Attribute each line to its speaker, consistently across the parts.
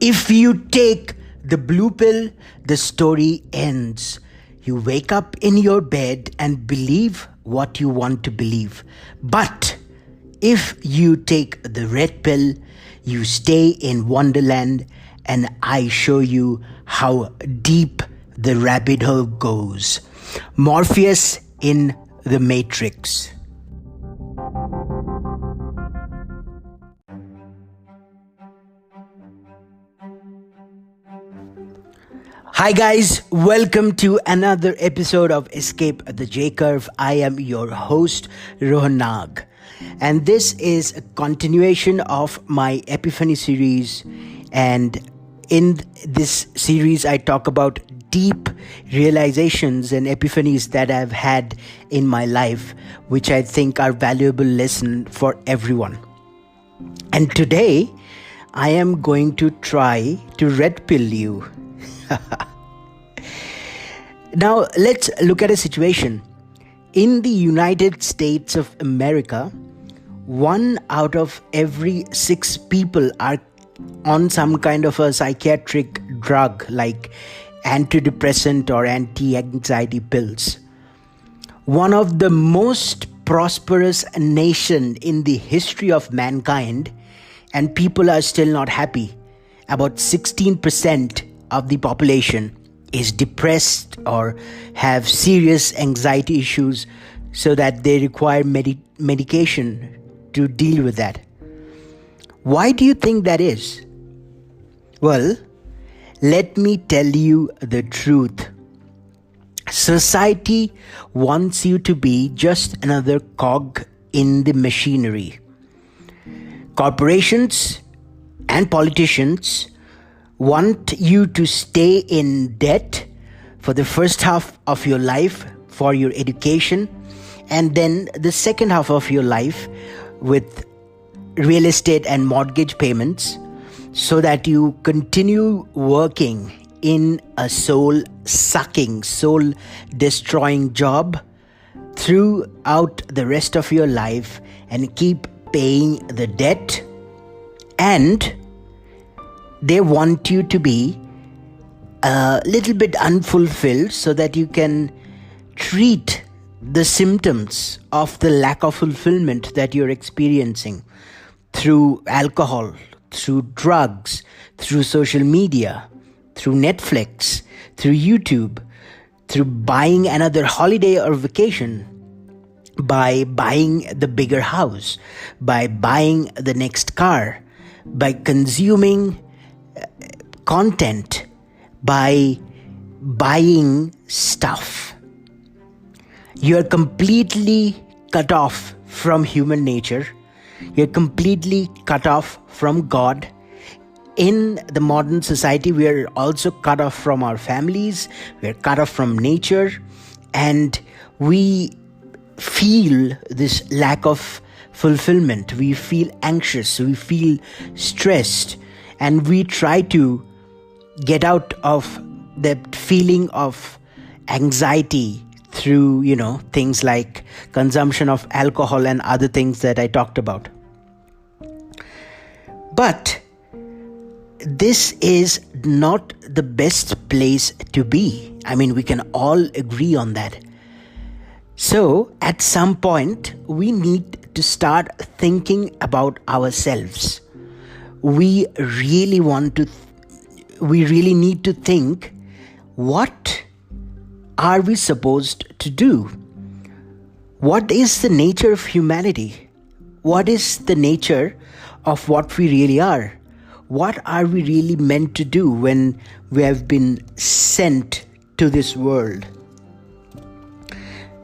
Speaker 1: If you take the blue pill, the story ends. You wake up in your bed and believe what you want to believe. But if you take the red pill, you stay in Wonderland and I show you how deep the rabbit hole goes. Morpheus in the Matrix. Hi guys, welcome to another episode of Escape the J-Curve. I am your host, Rohan Nag. And this is a continuation of my Epiphany series. And in this series, I talk about deep realizations and epiphanies that I've had in my life, which I think are valuable lesson for everyone. And today, I am going to try to red pill you. Now, let's look at a situation. In the United States of America, 1 out of every 6 people are on some kind of a psychiatric drug like antidepressant or anti-anxiety pills. One of the most prosperous nation in the history of mankind, and people are still not happy. About 16% of the population is depressed or have serious anxiety issues so that they require medication to deal with that. Why do you think that is? Well, let me tell you the truth. Society wants you to be just another cog in the machinery. Corporations and politicians want you to stay in debt for the first half of your life for your education, and then the second half of your life with real estate and mortgage payments, so that you continue working in a soul-sucking, soul-destroying job throughout the rest of your life and keep paying the debt. And they want you to be a little bit unfulfilled so that you can treat the symptoms of the lack of fulfillment that you're experiencing through alcohol, through drugs, through social media, through Netflix, through YouTube, through buying another holiday or vacation, by buying the bigger house, by buying the next car, by consuming content, by buying stuff. You're completely cut off from human nature. You're completely cut off from God. In the modern society, we are also cut off from our families. We're cut off from nature. And we feel this lack of fulfillment. We feel anxious. We feel stressed. And we try to get out of that feeling of anxiety through, things like consumption of alcohol and other things that I talked about. But this is not the best place to be. I mean, we can all agree on that. So, at some point, we need to start thinking about ourselves. We really need to think, what are we supposed to do? What is the nature of humanity? What is the nature of what we really are? What are we really meant to do when we have been sent to this world?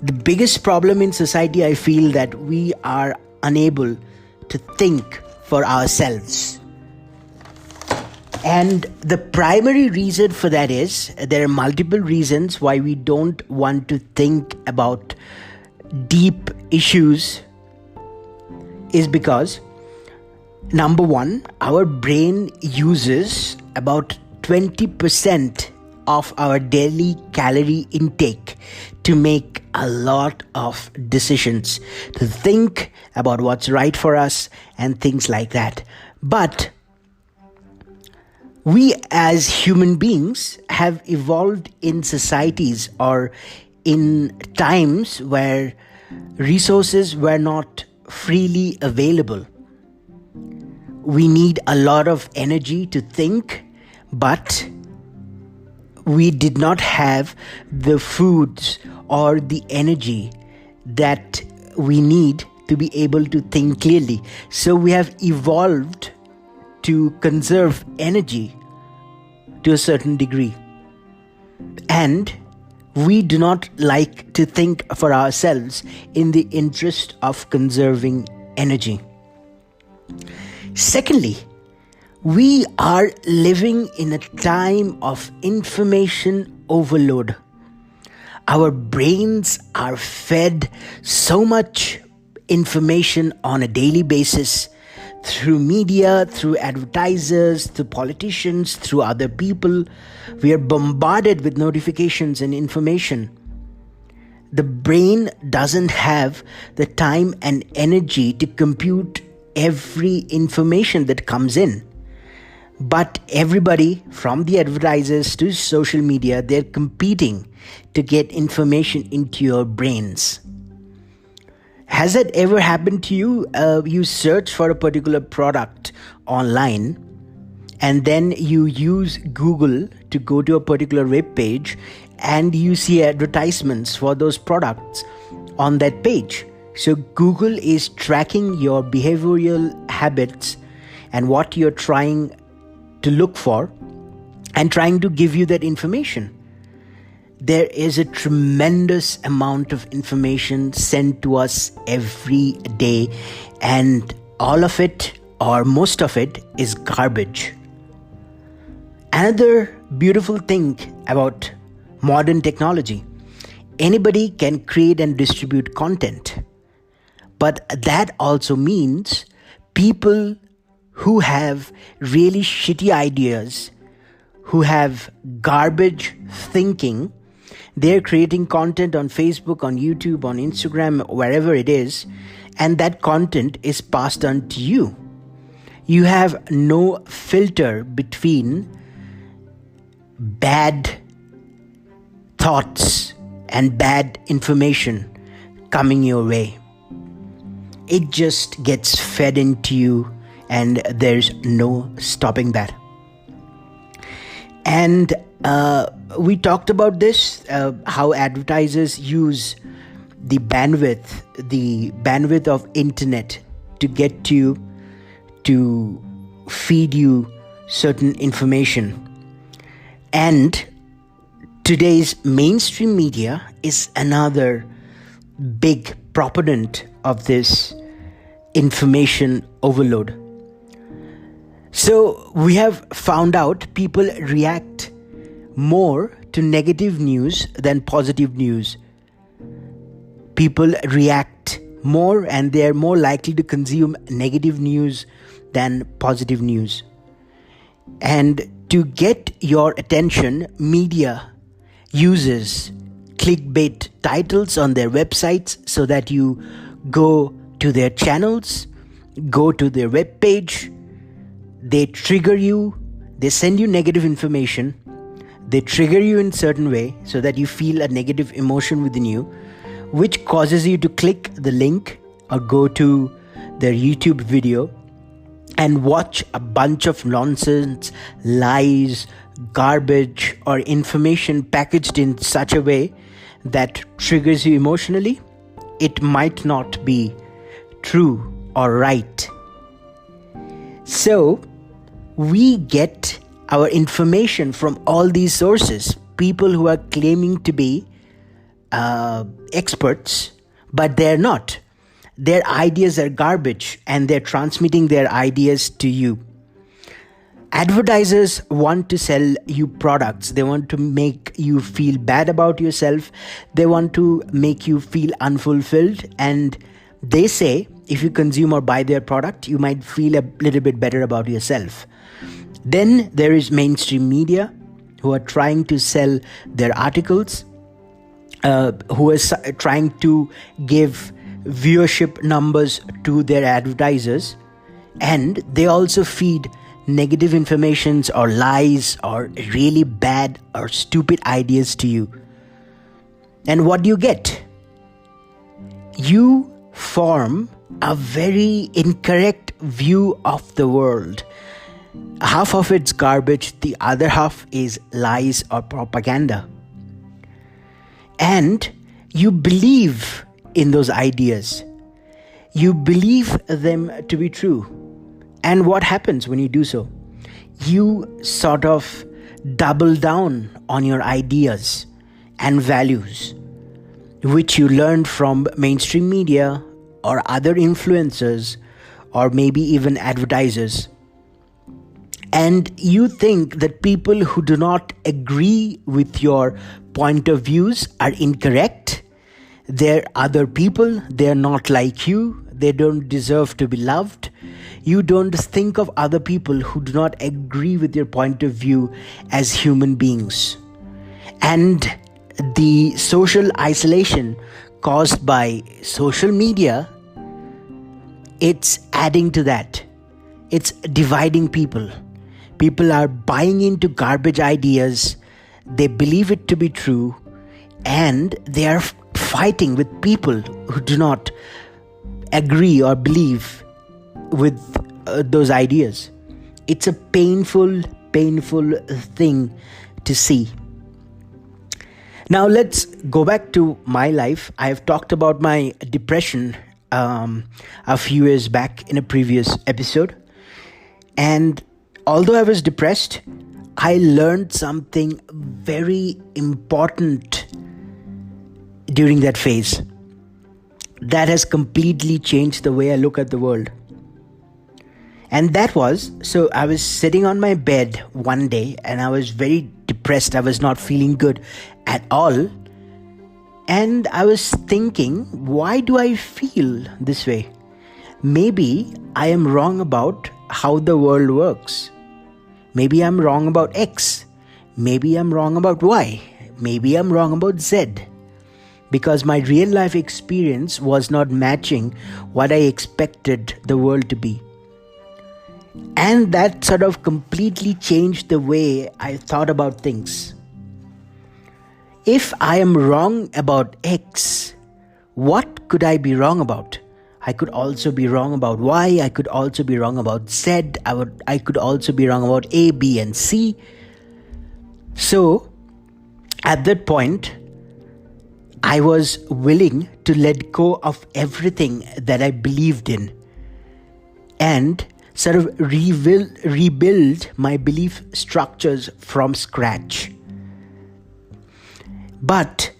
Speaker 1: The biggest problem in society, I feel, that we are unable to think for ourselves. And the primary reason for that is, there are multiple reasons why we don't want to think about deep issues, is because, number one, our brain uses about 20% of our daily calorie intake to make a lot of decisions, to think about what's right for us and things like that. But We as human beings have evolved in societies or in times where resources were not freely available. We need a lot of energy to think, but we did not have the foods or the energy that we need to be able to think clearly. So we have evolved to conserve energy to a certain degree. And we do not like to think for ourselves in the interest of conserving energy. Secondly, we are living in a time of information overload. Our brains are fed so much information on a daily basis through media, through advertisers, through politicians, through other people. We are bombarded with notifications and information. The brain doesn't have the time and energy to compute every information that comes in. But everybody, from the advertisers to social media, they're competing to get information into your brains. Has that ever happened to you? You search for a particular product online and then you use Google to go to a particular web page and you see advertisements for those products on that page. So Google is tracking your behavioral habits and what you're trying to look for and trying to give you that information. There is a tremendous amount of information sent to us every day, and all of it or most of it is garbage. Another beautiful thing about modern technology, anybody can create and distribute content. But that also means people who have really shitty ideas, who have garbage thinking, they're creating content on Facebook, on YouTube, on Instagram, wherever it is, and that content is passed on to you. You have no filter between bad thoughts and bad information coming your way. It just gets fed into you and there's no stopping that. And we talked about this, how advertisers use the bandwidth of internet to get you, to feed you certain information. And today's mainstream media is another big proponent of this information overload. So we have found out people react more to negative news than positive news. People react more and they are more likely to consume negative news than positive news. And to get your attention, media uses clickbait titles on their websites so that you go to their channels, go to their web page. They trigger you, they send you negative information, they trigger you in a certain way so that you feel a negative emotion within you, which causes you to click the link or go to their YouTube video and watch a bunch of nonsense, lies, garbage, or information packaged in such a way that triggers you emotionally. It might not be true or right. So, we get our information from all these sources, people who are claiming to be experts, but they're not. Their ideas are garbage and they're transmitting their ideas to you. Advertisers want to sell you products. They want to make you feel bad about yourself. They want to make you feel unfulfilled. And they say if you consume or buy their product, you might feel a little bit better about yourself. Then there is mainstream media who are trying to sell their articles, who are trying to give viewership numbers to their advertisers, and they also feed negative informations or lies or really bad or stupid ideas to you. And what do you get? You form a very incorrect view of the world. Half of it's garbage, the other half is lies or propaganda. And you believe in those ideas. You believe them to be true. And what happens when you do so? You sort of double down on your ideas and values, which you learned from mainstream media or other influencers or maybe even advertisers. And you think that people who do not agree with your point of views are incorrect. They're other people. They're not like you. They don't deserve to be loved. You don't think of other people who do not agree with your point of view as human beings. And the social isolation caused by social media, it's adding to that. It's dividing people. People are buying into garbage ideas. They believe it to be true. And they are fighting with people who do not agree or believe with those ideas. It's a painful thing to see. Now let's go back to my life. I have talked about my depression a few years back in a previous episode. And although I was depressed, I learned something very important during that phase that has completely changed the way I look at the world. And that was, so I was sitting on my bed one day and I was very depressed. I was not feeling good at all. And I was thinking, why do I feel this way? Maybe I am wrong about how the world works. Maybe I'm wrong about X. Maybe I'm wrong about Y. Maybe I'm wrong about Z. Because my real life experience was not matching what I expected the world to be. And that sort of completely changed the way I thought about things. If I am wrong about X, what could I be wrong about? I could also be wrong about Y. I could also be wrong about Z. I could also be wrong about A, B, and C. So, at that point, I was willing to let go of everything that I believed in and sort of rebuild my belief structures from scratch. But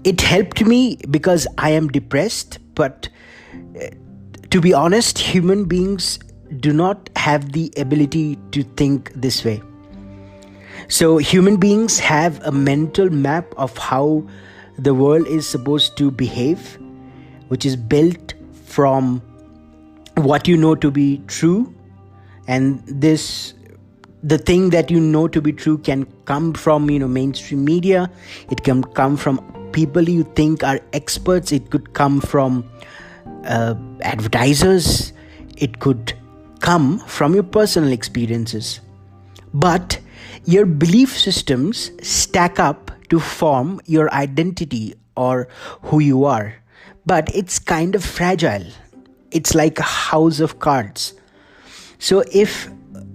Speaker 1: it helped me because I am depressed. But to be honest, human beings do not have the ability to think this way. So human beings have a mental map of how the world is supposed to behave, which is built from what you know to be true. And the thing that you know to be true can come from, mainstream media. It can come from people you think are experts. It could come from advertisers. It could come from your personal experiences. But your belief systems stack up to form your identity or who you are. But it's kind of fragile. It's like a house of cards. So if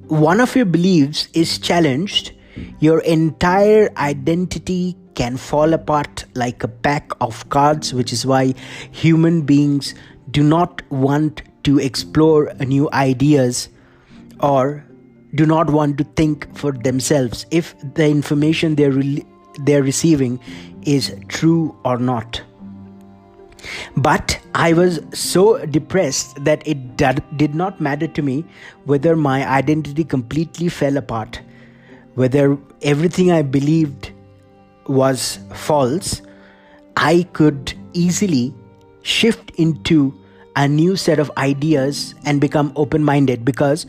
Speaker 1: one of your beliefs is challenged, your entire identity can fall apart like a pack of cards, which is why human beings do not want to explore new ideas or do not want to think for themselves if the information they're receiving is true or not. But I was so depressed that it did not matter to me whether my identity completely fell apart, whether everything I believed was false. I could easily shift into a new set of ideas and become open-minded, because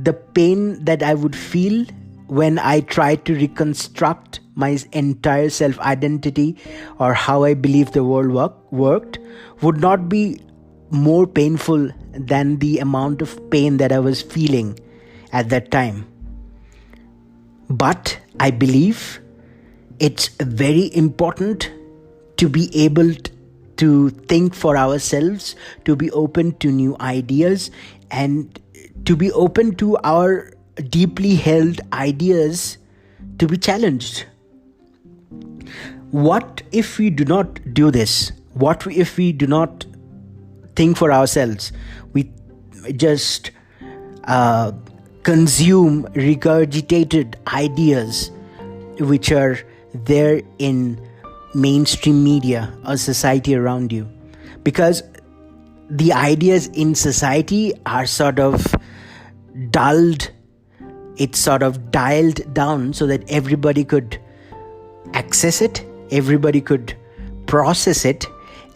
Speaker 1: the pain that I would feel when I tried to reconstruct my entire self-identity or how I believe the world worked would not be more painful than the amount of pain that I was feeling at that time. But I believe it's very important to be able to think for ourselves, to be open to new ideas, and to be open to our deeply held ideas to be challenged. What if we do not do this? What if we do not think for ourselves? We just consume regurgitated ideas which are there in mainstream media or society around you. Because the ideas in society are sort of dulled, it's sort of dialed down so that everybody could access it, everybody could process it,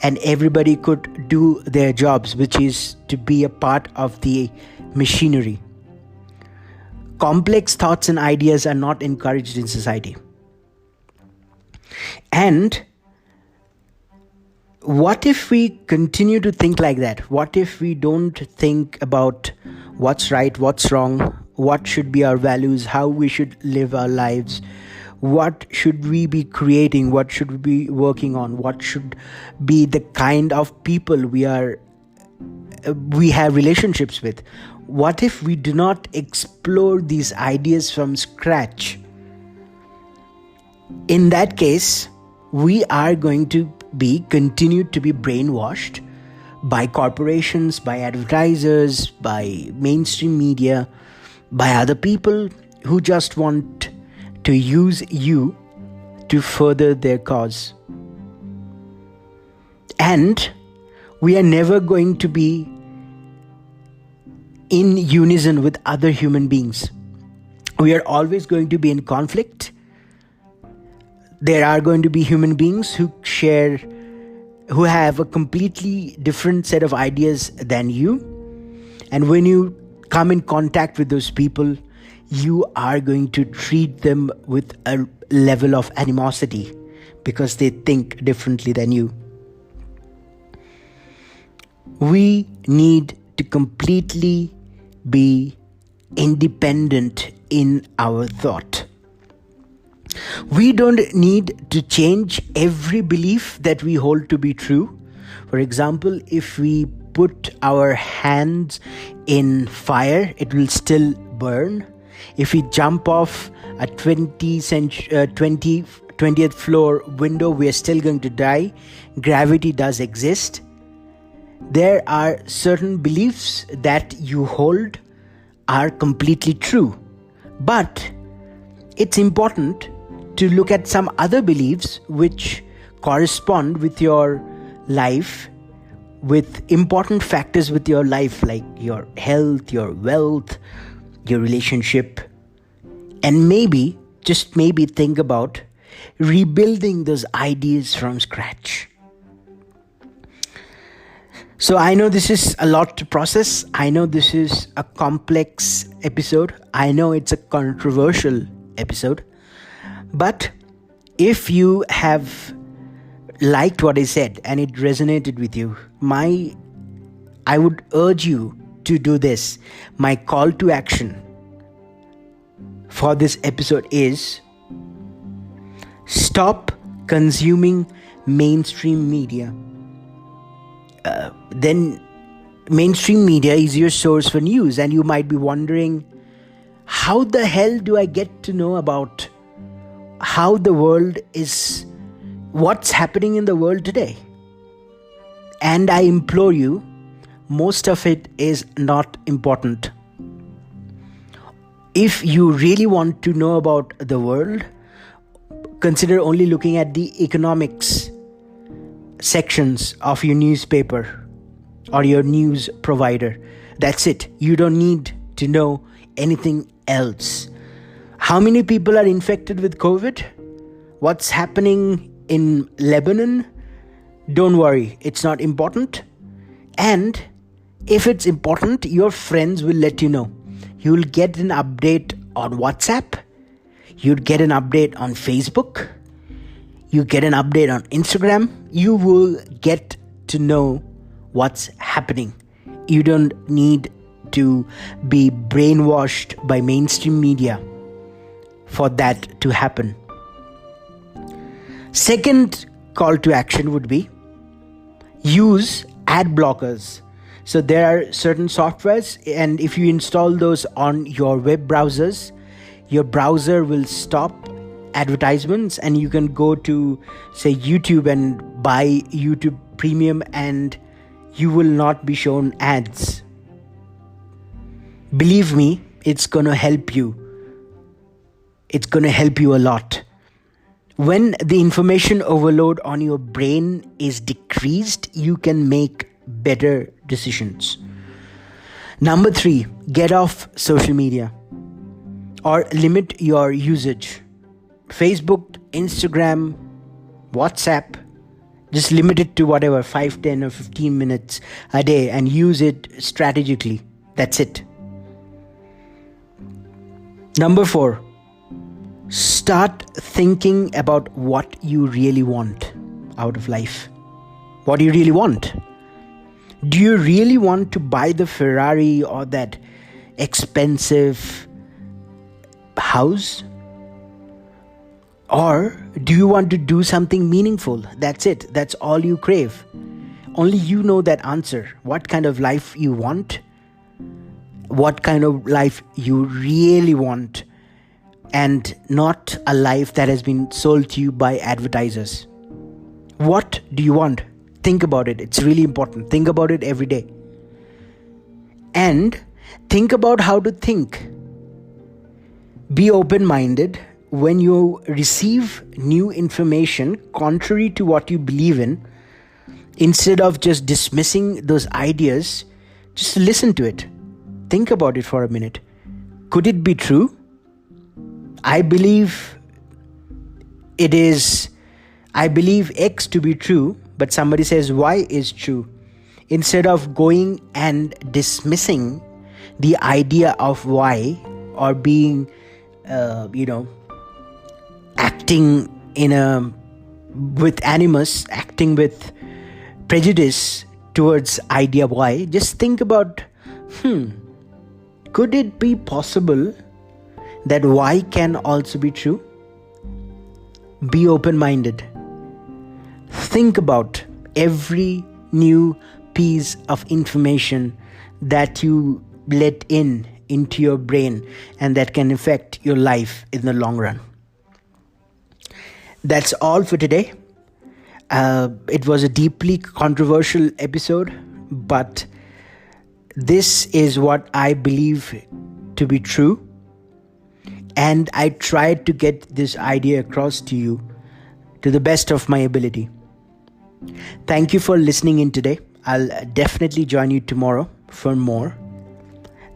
Speaker 1: and everybody could do their jobs, which is to be a part of the machinery. Complex thoughts and ideas are not encouraged in society. And what if we continue to think like that? What if we don't think about what's right, what's wrong, what should be our values, how we should live our lives, what should we be creating, what should we be working on, what should be the kind of people we have relationships with? What if we do not explore these ideas from scratch? In that case, we are going to continue to be brainwashed by corporations, by advertisers, by mainstream media, by other people who just want to use you to further their cause. And we are never going to be in unison with other human beings. We are always going to be in conflict. There are going to be human beings who have a completely different set of ideas than you. And when you come in contact with those people, you are going to treat them with a level of animosity because they think differently than you. We need to completely be independent in our thought. We don't need to change every belief that we hold to be true. For example, if we put our hands in fire, it will still burn. If we jump off a 20th floor window, we are still going to die. Gravity does exist. There are certain beliefs that you hold are completely true. But it's important to look at some other beliefs which correspond with your life, with important factors with your life, like your health, your wealth, your relationship, and maybe, just maybe, think about rebuilding those ideas from scratch. So I know this is a lot to process. I know this is a complex episode. I know it's a controversial episode. But if you have liked what I said and it resonated with you, I would urge you to do this. My call to action for this episode is stop consuming mainstream media. Then mainstream media is your source for news, and you might be wondering, how the hell do I get to know about how the world is, what's happening in the world today? And I implore you, most of it is not important. If you really want to know about the world, consider only looking at the economics sections of your newspaper or your news provider. That's it. You don't need to know anything else. How many people are infected with COVID? What's happening in Lebanon? Don't worry, it's not important. And if it's important, your friends will let you know. You'll get an update on WhatsApp. You'll get an update on Facebook. You get an update on Instagram. You will get to know what's happening You don't need to be brainwashed by mainstream media for that to happen. Second call to action would be use ad blockers. So there are certain softwares, and if you install those on your web browsers, your browser will stop advertisements, and you can go to, say, YouTube and buy YouTube Premium, and you will not be shown ads. Believe me, it's going to help you. It's going to help you a lot. When the information overload on your brain is decreased, you can make better decisions. Number 3, get off social media or limit your usage. Facebook, Instagram, WhatsApp, just limit it to whatever, 5, 10 or 15 minutes a day and use it strategically. That's it. Number 4, start thinking about what you really want out of life. What do you really want? Do you really want to buy the Ferrari or that expensive house? Or do you want to do something meaningful? That's it. That's all you crave. Only you know that answer. What kind of life you want? What kind of life you really want? And not a life that has been sold to you by advertisers. What do you want? Think about it. It's really important. Think about it every day. And think about how to think. Be open-minded. When you receive new information contrary to what you believe in, instead of just dismissing those ideas, just listen to it. Think about it for a minute. Could it be true? I believe X to be true, but somebody says Y is true. Instead of going and dismissing the idea of Y or being, acting with animus, acting with prejudice towards idea Y, just think about, could it be possible that Y can also be true? Be open-minded. Think about every new piece of information that you let into your brain and that can affect your life in the long run. That's all for today. It was a deeply controversial episode, but this is what I believe to be true. And I tried to get this idea across to you to the best of my ability. Thank you for listening in today. I'll definitely join you tomorrow for more.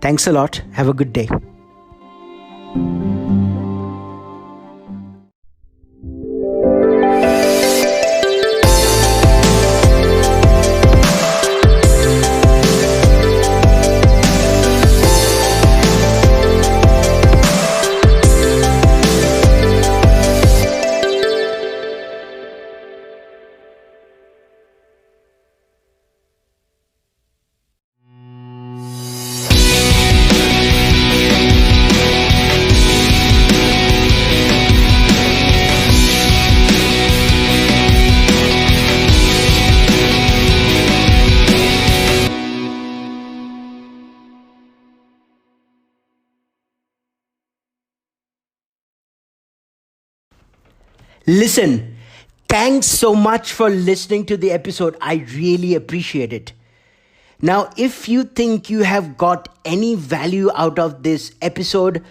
Speaker 1: Thanks a lot. Have a good day. Listen, thanks so much for listening to the episode. I really appreciate it. Now, if you think you have got any value out of this episode,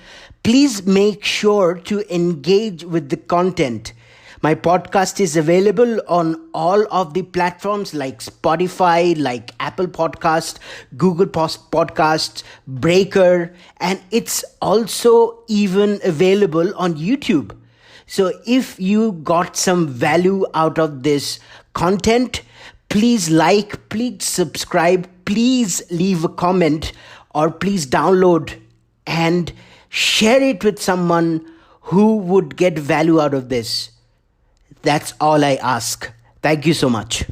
Speaker 1: please make sure to engage with the content. My podcast is available on all of the platforms like Spotify, like Apple Podcast, Google Podcasts, Breaker, and it's also even available on YouTube. So if you got some value out of this content, please like, please subscribe, please leave a comment, or please download and share it with someone who would get value out of this. That's all I ask. Thank you so much.